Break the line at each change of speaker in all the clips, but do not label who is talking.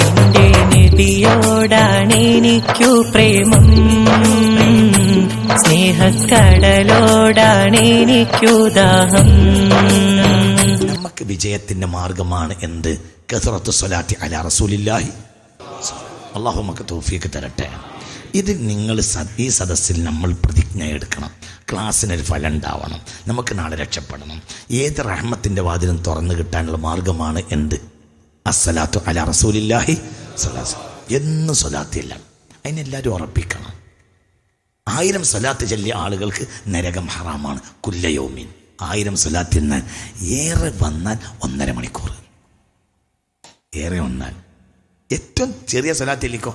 എന്റെ നബിയോടാണെനിക്കു പ്രേമം, സ്നേഹക്കടലോടാണെനിക്കു ദാഹം.
നമുക്ക് വിജയത്തിന്റെ മാർഗമാണ് എന്ത്? കസറത്തു സ്വലാത്തി അലാ റസൂലില്ലാഹി. അല്ലാഹു നമുക്ക് തൗഫീഖ് തരട്ടെ. ഇത് നിങ്ങൾ ഈ സദസ്സിൽ നമ്മൾ പ്രതിജ്ഞ എടുക്കണം. ക്ലാസ്സിനൊരു ഫലം ഉണ്ടാവണം. നമുക്ക് നാളെ രക്ഷപ്പെടണം. ഏത് റഹ്മത്തിൻ്റെ വാതിലും തുറന്നു കിട്ടാനുള്ള മാർഗമാണ് എന്ത്? അസ്സലാത്തു അലാ റസൂലില്ലാഹി സ്വലാത്ത്. എന്നും സ്വലാത്തില്ല, അതിനെല്ലാവരും ഉറപ്പിക്കണം. 1000 സ്വലാത്ത് ചൊല്ലിയ ആളുകൾക്ക് നരകം ഹറാമാണ്. കുല്ലയൗമിൻ 1000 സ്വലാത്ത് എന്നാൽ ഏറെ വന്നാൽ 1.5 മണിക്കൂർ, ഏറെ വന്നാൽ ഏറ്റവും ചെറിയ സ്വലാത്തില്ലിക്കോ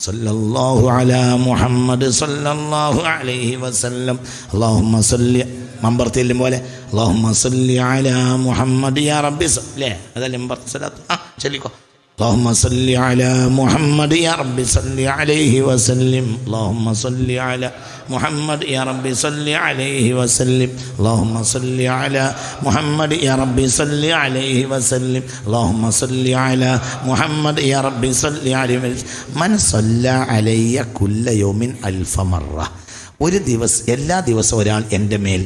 സല്ലല്ലാഹു അലാ മുഹമ്മദ് സല്ലല്ലാഹു അലൈഹി വസല്ലം. അല്ലാഹുമ്മ സല്ലി മമ്പർത്തില്ലും പോലെ അല്ലാഹുമ്മ സല്ലി അലാ മുഹമ്മദ് യാ റബ്ബി സല്ലേ, അതല്ലേ മമ്പർത്തി സ്വലാത്ത്. ചൊല്ലിക്കോ اللهم صل على محمد يا رب صل عليه وسلم. اللهم صل على محمد يا رب صل عليه وسلم. اللهم صل على محمد يا رب صل عليه وسلم. اللهم صل على محمد يا رب صل عليه وسلم. من صلى علي كل يوم 1000 مرة. ഒരു ദിവസം, എല്ലാ ദിവസവും ഒരാൾ എൻ്റെ മേൽ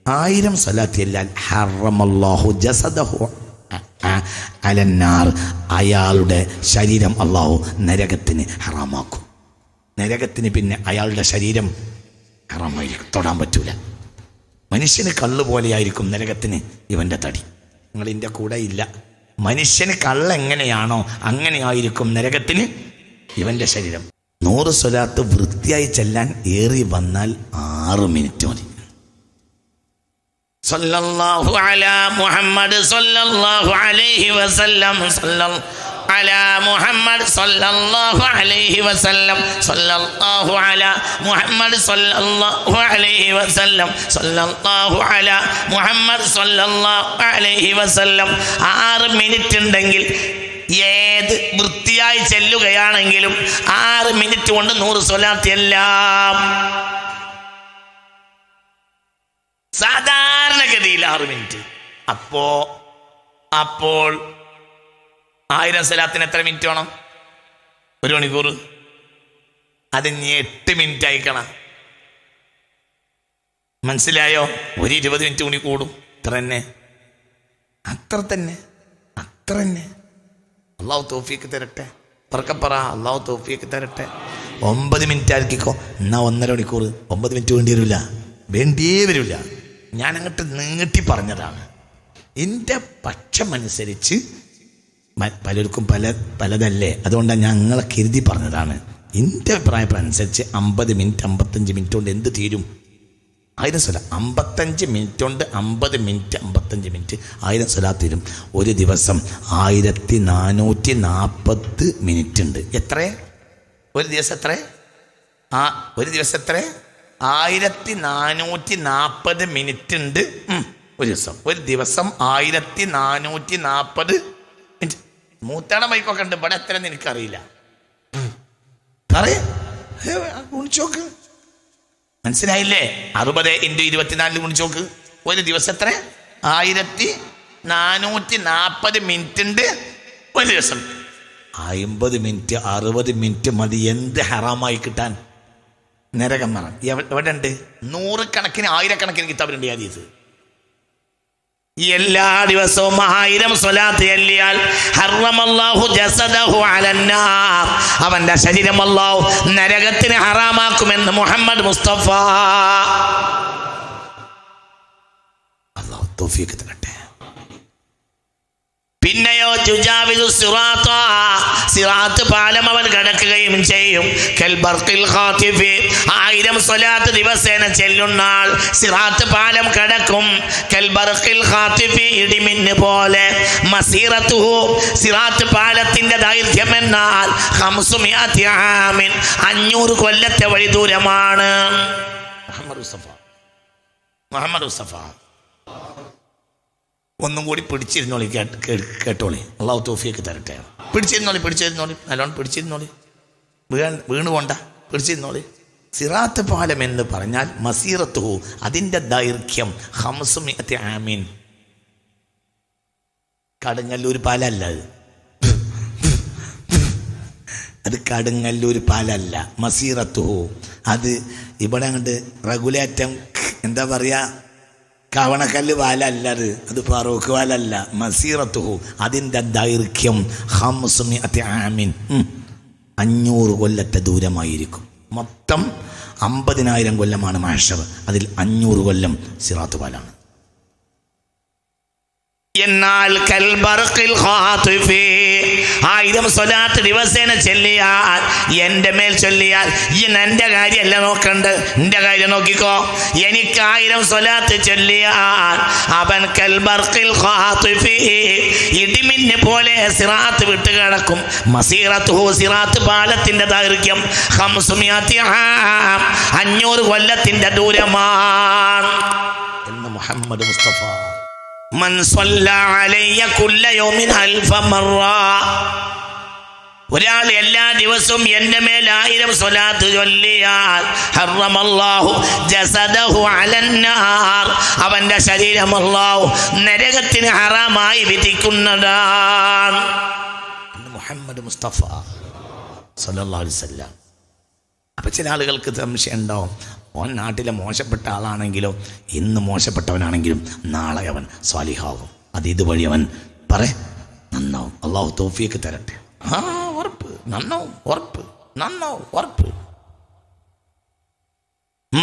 1000 സ്വലാത്ത് ചൊല്ലിയാൽ ഹറമല്ലാഹു ജസദഹു അലന്നാർ, അയാളുടെ ശരീരം അള്ളാഹു നരകത്തിന് ഹറാമാക്കും. നരകത്തിന് പിന്നെ അയാളുടെ ശരീരം ഹറാമായിരിക്കും, തൊടാൻ പറ്റൂല. മനുഷ്യന് കള്ള് പോലെയായിരിക്കും നരകത്തിന് ഇവൻ്റെ തടി. നിങ്ങളിൻ്റെ കൂടെ ഇല്ല. മനുഷ്യന് കള്ള് എങ്ങനെയാണോ അങ്ങനെയായിരിക്കും നരകത്തിന് ഇവൻ്റെ ശരീരം. 100 സ്വലാത്ത് വൃത്തിയായി ചെല്ലാൻ ഏറി വന്നാൽ 6 മിനിറ്റ് മതി. സല്ലല്ലാഹു അലാ മുഹമ്മദ് സല്ലല്ലാഹു അലൈഹി വസല്ലം. സല്ലല്ലാഹു അലാ മുഹമ്മദ് സല്ലല്ലാഹു അലൈഹി വസല്ലം. സല്ലല്ലാഹു അലാ മുഹമ്മദ് സല്ലല്ലാഹു അലൈഹി വസല്ലം. സല്ലല്ലാഹു അലാ മുഹമ്മദ് സല്ലല്ലാഹു അലൈഹി വസല്ലം. 6 മിനിറ്റ് ഉണ്ടെങ്കിൽ ഏത് വൃത്തിയായി ചെല്ലുകയാണെങ്കിലും 6 മിനിറ്റ് കൊണ്ട് 100 സ്വലാത്ത് എല്ലാം. സാധാരണഗതിയിൽ 6 മിനിറ്റ്. അപ്പോൾ 1000 സ്വലാത്തിന് എത്ര മിനിറ്റ് വേണം? 1 മണിക്കൂർ. അത് 8 മിനിറ്റ് അയക്കണം. മനസ്സിലായോ? ഒരു 20 മിനിറ്റ് കൂടി കൂടും. അത്ര തന്നെ. അള്ളാഹു തൗഫീഖ് തരട്ടെ. പറക്കപ്പറ അള്ളാഹു തൗഫീഖ് തരട്ടെ. 9 മിനിറ്റ് ആക്കിക്കോ. എന്നാ 1.5 മണിക്കൂർ. 9 മിനിറ്റ് വേണ്ടിയേ വരില്ല. ഞാൻ അങ്ങോട്ട് നീട്ടി പറഞ്ഞതാണ്. എൻ്റെ പക്ഷമനുസരിച്ച് പലർക്കും പലതല്ലേ, അതുകൊണ്ടാണ് ഞങ്ങളെ കരുതി പറഞ്ഞതാണ്. എൻ്റെ അഭിപ്രായം അനുസരിച്ച് 50 മിനിറ്റ് 55 മിനിറ്റ് കൊണ്ട് എന്ത് തീരും? 1000 സ്വലാത്ത് 55 മിനിറ്റ് കൊണ്ട് 50 മിനിറ്റ് 55 മിനിറ്റ് 1000 സ്വലാത്ത് തീരും. ഒരു ദിവസം 1440 മിനിറ്റ് ഉണ്ട്. എത്ര? ഒരു ദിവസം എത്ര? ഒരു ദിവസം എത്ര? 1440 മിനിറ്റ് ഉണ്ട് ഒരു ദിവസം. ഒരു ദിവസം 1440 മിനിറ്റ്. മൂത്തണ മൈക്കൊക്കെ ഉണ്ട് ഇവിടെ. എത്ര എനിക്കറിയില്ല. ഗുണിച്ചോക്ക്. മനസ്സിലായില്ലേ? 60 × 24 ഗുണിച്ചോക്ക്. ഒരു ദിവസം എത്ര? 1440 മിനിറ്റ് ഉണ്ട് ഒരു ദിവസം. 50 മിനിറ്റ് 60 മിനിറ്റ് മതി എന്ത് ഹറാമായി കിട്ടാൻ? നരകം മറ എവിടെ ഉണ്ട്? 100 കണക്കിന് 1000 കണക്കിന് കിതാബിലുണ്ട് ഹദീസ്. എല്ലാ ദിവസവും 1000 സ്വലാത്ത് ചൊല്ലിയാൽ ഹറമല്ലാഹു ജസദഹു അലന്നാർ, അവന്റെ ശരീരം അല്ലാഹു നരകത്തിന് ഹറാമാക്കുമെന്ന് മുഹമ്മദ് മുസ്തഫ. അല്ലാഹു തൗഫീഖ് തരട്ടെ. പിന്നെയോ ജുജാവിദു സിറാത്ത, സിറാത്ത് പാലം അവൻ കടക്കുകയും ചെയ്യും. കൽബർഖിൽ ഖാതിഫി, 1000 സ്വലാത്ത് ദിവസേന ചെല്ലുന്നാൾ സിറാത്ത് പാലം കടക്കും. കൽബർഖിൽ ഖാതിഫി, ഇടിമിന്ന് പോലെ. മസീറത്തുഹു, സിറാത്ത് പാലത്തിന്റെ ദൈർഘ്യം എന്നാൽ 500 ആമിൻ, 500 കൊല്ലത്തെ വഴി ദൂരമാണ്. മുഹമ്മദ് മുസ്തഫ ഒന്നും കൂടി പിടിച്ചിരുന്നോളി, കേട്ടോളി. അള്ളാഹു തൗഫീഖ് തരട്ടെ. പിടിച്ചിരുന്നോളി, നല്ലോണം പിടിച്ചിരുന്നോളി. വീണ് പോണ്ട, പിടിച്ചിരുന്നോളി. സിറാത്ത് പാലം എന്ന് പറഞ്ഞാൽ മസീറത്തുഹു, അതിൻ്റെ ദൈർഘ്യം 500 ആമീൻ. കടങ്ങല്ലൂർ പാലല്ല അത്. അത് കടുങ്ങല്ലൂർ പാലല്ല. മസീറത്തുഹു അത് ഇവിടെ അങ്ങോട്ട് റെഗുലേറ്റം എന്താ പറയുക, കവണക്കല്ല് പാലല്ല, അത് ഫറൂഖ് പാലല്ല. മസീറത്തുഹു അതിൻ്റെ ദൈർഘ്യം 500 ആമിൻ 500 കൊല്ലത്തെ ദൂരമായിരിക്കും. മൊത്തം 50,000 കൊല്ലമാണ് മഹ്ശർ. അതിൽ 500 കൊല്ലം സിറാത്ത് പാലാണ്. എന്നാൽ കൽബർഖിൽ ഖാതിഫി 1000 സ്വലാത്ത് ദിവസേന ചൊല്ലിയാൽ, എൻ്റെ മേൽ ചൊല്ലിയാൽ, എൻ്റെ കാര്യമല്ല നോക്കണ്ട്, എൻ്റെ കാര്യം നോക്കിക്കോ. എനിക്ക് 1000 സ്വലാത്ത് ചൊല്ലിയാൽ അവൻ കൽബർഖിൽ ഖാതിഫി ഇടിമിന്ന് പോലെ സിറാത്ത് വിട്ട് കിടക്കും. മസീറത്തുഹു സിറാത്ത് പാലത്തിന്റെ ദൈർഘ്യം 500 കൊല്ലത്തിന്റെ ദൂരമാണ് എന്ന് മുഹമ്മദ് മുസ്തഫ. മൻ സ്വല്ലാ അലയ്യ കുല്ല യൗമിൻ 1000 മർറ, ഒരാൾ എല്ലാ ദിവസവും എൻ്റെ മേൽ 1000 സ്വലാത്ത് ചൊല്ലിയാൽ ഹറമല്ലാഹു ജസദഹു അലന്നാർ, അവൻ്റെ ശരീരം അല്ലാഹു നരകത്തിന് ഹറാമായി വിധിക്കുന്നതാണ് മുഹമ്മദ് മുസ്തഫ സല്ലല്ലാഹു അലൈഹി വസല്ലം. അപ്പം ചില ആളുകൾക്ക് സംശയം ഉണ്ടാവും, ഓൻ നാട്ടിലെ മോശപ്പെട്ട ആളാണെങ്കിലോ ഇന്ന് മോശപ്പെട്ടവനാണെങ്കിലും നാളെ അവൻ സ്വാലിഹാവും, അത് ഇതുവഴി അവൻ നന്നാവും. അള്ളാഹു തൗഫീഖ് തരട്ടെ. ഉറപ്പ് നന്നാവും, ഉറപ്പ്.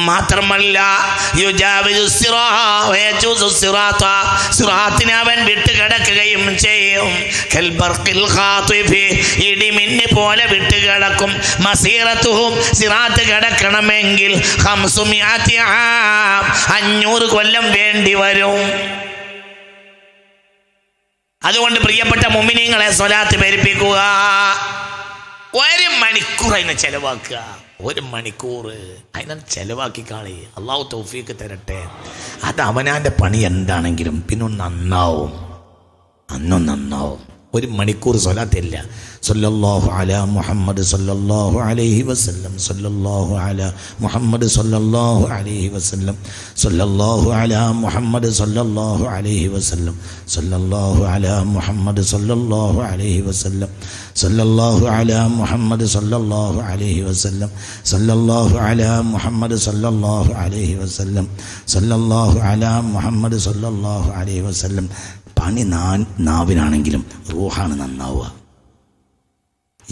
മാത്രമല്ല സിറാത്തിനെ അവൻ വിട്ട് കിടക്കുകയും ചെയ്യും. ഇടിമിന്ന് പോലെ വിട്ട് കിടക്കും. മസീറത്തുഹും സിറാത്ത് കിടക്കണമെങ്കിൽ 500 കൊല്ലം വേണ്ടി വരും. അതുകൊണ്ട് പ്രിയപ്പെട്ട മുഅ്മിനീങ്ങളെ, സ്വലാത്ത് പെരുപ്പിക്കുക. 1 മണിക്കൂർ അതിനെ ചെലവാക്കുക. 1 മണിക്കൂർ അതിനെ ചെലവാക്കി കളി. അള്ളാഹു തൗഫീഖ് തരട്ടെ. അത് അവനാൻ്റെ പണി എന്താണെങ്കിലും പിന്നെ നന്നാവും. 1 മണിക്കൂർ സ്വലാത്തില്ല. സല്ലല്ലാഹു അലാ മുഹമ്മദ് സല്ലല്ലാഹു അലൈഹി വസല്ലം, സല്ലല്ലാഹു അലാ മുഹമ്മദ് സല്ലല്ലാഹു അലൈഹി വസല്ലം, സല്ലല്ലാഹു അലാ മുഹമ്മദ് സല്ലല്ലാഹു അലൈഹി വസല്ലം, സല്ലല്ലാഹു അലാ മുഹമ്മദ് സല്ലല്ലാഹു അലൈഹി വസല്ലം, സല്ലല്ലാഹു അലാ മുഹമ്മദ് സല്ലല്ലാഹു അലൈഹി വസല്ലം, സല്ലല്ലാഹു അലാ മുഹമ്മദ് സല്ലല്ലാഹു അലൈഹി വസല്ലം, സല്ലല്ലാഹു അലാ മുഹമ്മദ് സല്ലല്ലാഹു അലൈഹി വസല്ലം. പണി നാവിനാണെങ്കിലും റൂഹാണ് നന്നാവുക.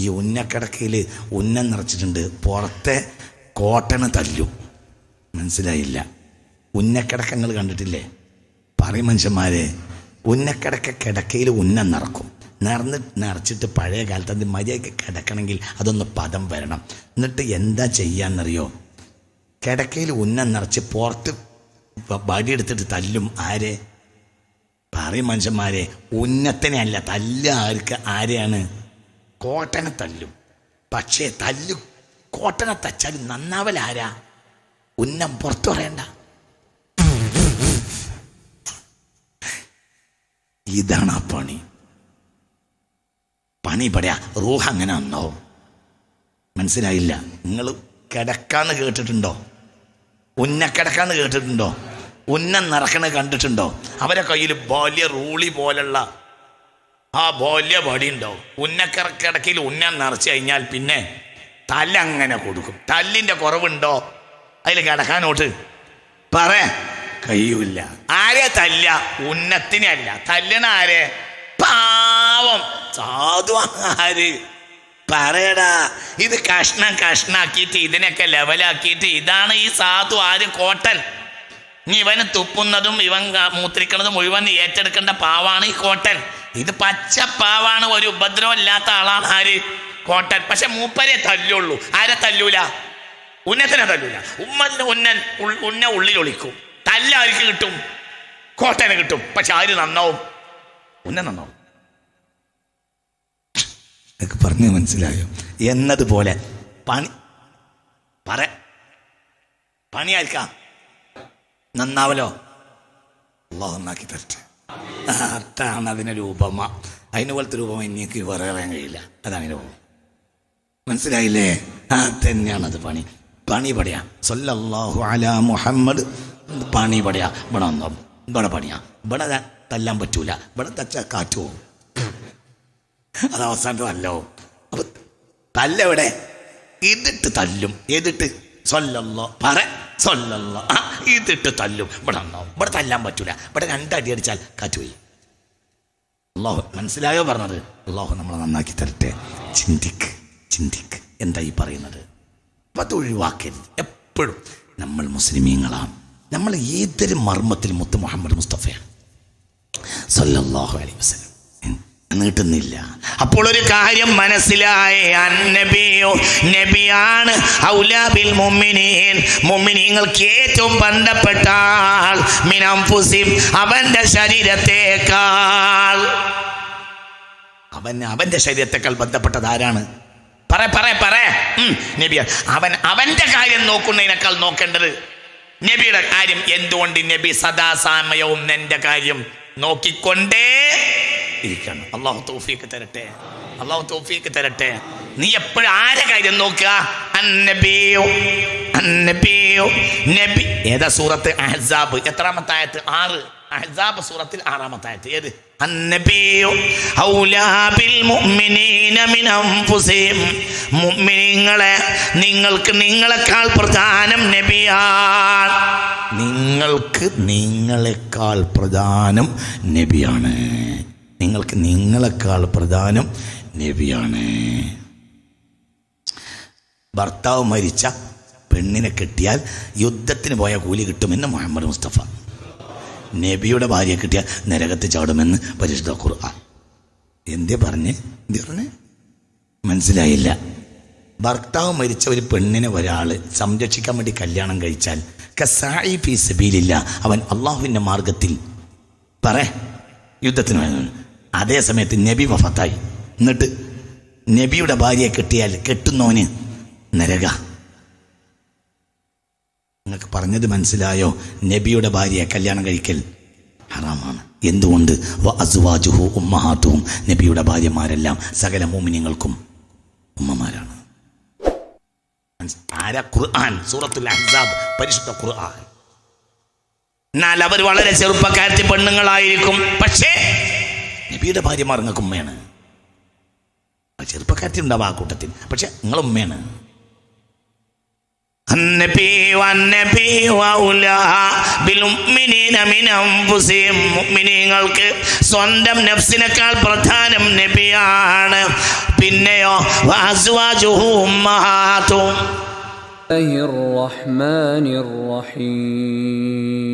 ഈ ഉന്നക്കിടക്കയിൽ ഉന്നം നിറച്ചിട്ടുണ്ട്, പുറത്തെ കോട്ടന് തല്ലും. മനസ്സിലായില്ല? ഉന്നക്കിടക്കങ്ങൾ കണ്ടിട്ടില്ലേ? പറയും മനുഷ്യന്മാരെ, കിടക്കയിൽ ഉന്നം നിറക്കും. നിറച്ചിട്ട് പഴയ കാലത്ത് അത് മര്യാദയ്ക്ക് കിടക്കണമെങ്കിൽ അതൊന്ന് പദം വരണം. എന്നിട്ട് എന്താ ചെയ്യാന്നറിയോ? കിടക്കയിൽ ഉന്നം നിറച്ച് പുറത്ത് വടിയെടുത്തിട്ട് തല്ലും. ആരെ? പറയും മനുഷ്യന്മാരെ, ഉന്നത്തിനെ അല്ല തല്ല. ആരെയാണ്? കോട്ടനെ തല്ലും. പക്ഷേ കോട്ടനെ തച്ചാലും നന്നാവലാരാ? ഉന്നം പുറത്തു പറയണ്ട. ഇതാണ് ആ പണി പറയാ. റൂഹ് അങ്ങനെ നന്നാവും. മനസ്സിലായില്ല? നിങ്ങൾ കിടക്കാന്ന് കേട്ടിട്ടുണ്ടോ? ഉന്നക്കിടക്കാന്ന് കേട്ടിട്ടുണ്ടോ? ഉന്നം നിറക്കണ കണ്ടിട്ടുണ്ടോ? അവരെ കയ്യിൽ വലിയ റൂളി പോലുള്ള വലിയ വടി ഉണ്ടാവും. ഉന്നക്കിടക്കയിൽ ഉന്നം നിറച്ച് കഴിഞ്ഞാൽ പിന്നെ തല്ലങ്ങനെ കൊടുക്കും. തല്ലിൻ്റെ കുറവുണ്ടോ അതിൽ കിടക്കാനോട്ട്? കഴിയൂല. ആരെ തല്ല? ഉന്നത്തിനെ അല്ല തല്ലണ. ആരെ? പാവം സാധു. ആര്? പറയടാ. ഇത് കഷ്ണാക്കിയിട്ട് ഇതിനൊക്കെ ലെവലാക്കിയിട്ട് ഇതാണ് ഈ സാധു. ആര്? കോട്ടൻ. ഇവന് തുപ്പുന്നതും ഇവൻ മൂത്രിക്കുന്നതും മുഴുവൻ ഏറ്റെടുക്കേണ്ട പാവാണ് ഈ കോട്ടൻ. ഇത് പച്ച പാവാണ്, ഒരു ഉപദ്രവം ഇല്ലാത്ത ആളാണ്. ആര്? കോട്ടൻ. പക്ഷെ മൂപ്പരെ തല്ലുള്ളൂ. ആരെ തല്ലൂല? ഉന്നത്തിനെ തല്ലൂല. ഉന്ന ഉള്ളിലൊളിക്കും. തല്ലാർക്ക് കിട്ടും? കോട്ടന് കിട്ടും. പക്ഷെ ആര് നന്നാവും? ഉന്ന നന്നാവും. പറഞ്ഞു മനസ്സിലായോ? എന്നതുപോലെ പണി ആയിരിക്കാം നന്നാവലോ. അള്ളാഹു നന്നാക്കി തരട്ടെ. അതാണ് അതിനൊരു ഉപമ. അതിന് പോലത്തെ രൂപം എനിക്ക് വേറെ അറിയാൻ കഴിയില്ല. അതാണ് രൂപം. മനസ്സിലായില്ലേ? തന്നെയാണത് പണി പടയാ. സല്ലല്ലാഹു അലാ മുഹമ്മദ്. പണി പടയാ. ഇവിടെ പണിയാ. ഇവിടെ തല്ലാൻ പറ്റൂല. ഇവിടെ തച്ച കാറ്റു പോകും. അത് അവസാനത്തെ നല്ലോ. അപ്പൊ തല്ലെവിടെ? ഇതിട്ട് തല്ലും. ഏതിട്ട്? സ്വല്ലല്ലോ പറ സ്വല്ലല്ലോ. ഇതിട്ട് തല്ലും. ഇവിടെ ഉണ്ടാവും. ഇവിടെ തല്ലാൻ പറ്റൂല. ഇവിടെ രണ്ടടി അടിച്ചാൽ കാറ്റുപോയി. അള്ളാഹു മനസ്സിലായോ പറഞ്ഞത്? അള്ളാഹു നമ്മളെ നന്നാക്കി തരട്ടെ. ചിന്തിക്ക് എന്താ ഈ പറയുന്നത്? അപ്പം അത് ഒഴിവാക്കരുത്. എപ്പോഴും നമ്മൾ മുസ്ലിമീങ്ങളാണ്. നമ്മൾ ഏതൊരു മർമ്മത്തിൽ മുത്ത് മുഹമ്മദ് മുസ്തഫയാണ് സല്ലല്ലാഹു അലൈഹി വസല്ലം. നീട്ടുന്നില്ല. അപ്പോൾ ഒരു കാര്യം മനസ്സിലായി, അന്നബിയോ നബിയാണ് ഔലാ ബിൽ മുഅ്മിനീൻ, മുഅ്മിനീങ്ങൾക്ക് ഏറ്റവും ബന്ധപ്പെട്ട ആൾ മിൻ അൻഫുസിഹിം, അവന്റെ ശരീരത്തേക്കാൾ. അവന്റെ ശരീരത്തേക്കാൾ ബന്ധപ്പെട്ടത് ആരാണ്? പറ നബിയ. അവന്റെ കാര്യം നോക്കുന്നതിനേക്കാൾ നോക്കേണ്ടത് നബിയുടെ കാര്യം. എന്തുകൊണ്ട്? നബി സദാസമയവും നിന്റെ കാര്യം നോക്കിക്കൊണ്ടേ ഇരിക്കണം. അള്ളാഹു തൗഫീഖ് തരട്ടെ. നീ എപ്പോഴും ആരെ കാര്യം നോക്കുക? അന്നബിയോ നബി. ഏതാ സൂറത്ത്? അഹ്സാബ്. എത്രാമത്തെ ആയത്ത്? 6. അഹ്സാബ് സൂറത്തിൽ 6-ാമത്തെ ആയത്ത്. ഏത്? അന്നബിയോ ഔലാ ബിൽ മുഅ്മിനീന മിൻ അൻഫുസിഹിം, മുഅ്മിനീങ്ങളെ നിങ്ങൾക്ക് നിങ്ങളെക്കാൾ പ്രധാനം നബിയാണ്. നിങ്ങൾക്ക് നിങ്ങളെക്കാൾ പ്രധാനം നബിയാണ്. നിങ്ങൾക്ക് നിങ്ങളെക്കാൾ പ്രധാനം നബിയാണ്. ഭർത്താവ് മരിച്ച പെണ്ണിനെ കെട്ടിയാൽ യുദ്ധത്തിന് പോയ കൂലി കിട്ടുമെന്ന് മുഹമ്മദ് മുസ്തഫ. നബിയുടെ ഭാര്യയെ കിട്ടിയാൽ നരകത്ത് ചാടുമെന്ന് പരിശുദ്ധ ഖുർആൻ. എന്തേ പറഞ്ഞ് മനസ്സിലായില്ല? ഭർത്താവ് മരിച്ച ഒരു പെണ്ണിനെ ഒരാൾ സംരക്ഷിക്കാൻ വേണ്ടി കല്യാണം കഴിച്ചാൽ കസാഇ ഫീ സബീലില്ലാ, അവൻ അള്ളാഹുവിൻ്റെ മാർഗത്തിൽ യുദ്ധത്തിന് പോയത്. അതേ സമയത്ത് നബി വഫാത്തായി. എന്നിട്ട് നബിയുടെ ഭാര്യയെ കെട്ടിയാൽ കെട്ടുന്നവന് നരക. നിങ്ങൾക്ക് പറഞ്ഞത് മനസ്സിലായോ? നബിയുടെ ഭാര്യയെ കല്യാണം കഴിക്കൽ ഹറാമാണ്. എന്തുകൊണ്ട്? വഅസ്വാജുഹു ഉമ്മഹാത്തുഹും, നബിയുടെ ഭാര്യമാരെല്ലാം സകല മുഅ്മിനീങ്ങൾക്കും ഉമ്മമാരാണ്. ആരാ? ഖുർആൻ, സൂറത്തുൽ അഹ്സാബ്, പരിശുദ്ധ ഖുർആൻ. എന്നാൽ അവർ വളരെ ചെറുപ്പക്കാരത്തി പെണ്ണുങ്ങളായിരിക്കും. പക്ഷേ നബിയുടെ ഭാര്യമാർ നിങ്ങൾക്ക് ഉമ്മയാണ്. ചെറുപ്പക്കാരത്തി ഉണ്ടാവും ആ കൂട്ടത്തിൽ, പക്ഷെ നിങ്ങൾ ഉമ്മയാണ്. മുഅ്മിനീങ്ങൾക്ക് സ്വന്തം നഫ്സിനേക്കാൾ പ്രധാനം നബിയാണ്. പിന്നെയോ വഅസ്വാജുഹു ഉമ്മഹാത്തുഹും.
റഹ്മാനിർ റഹീം.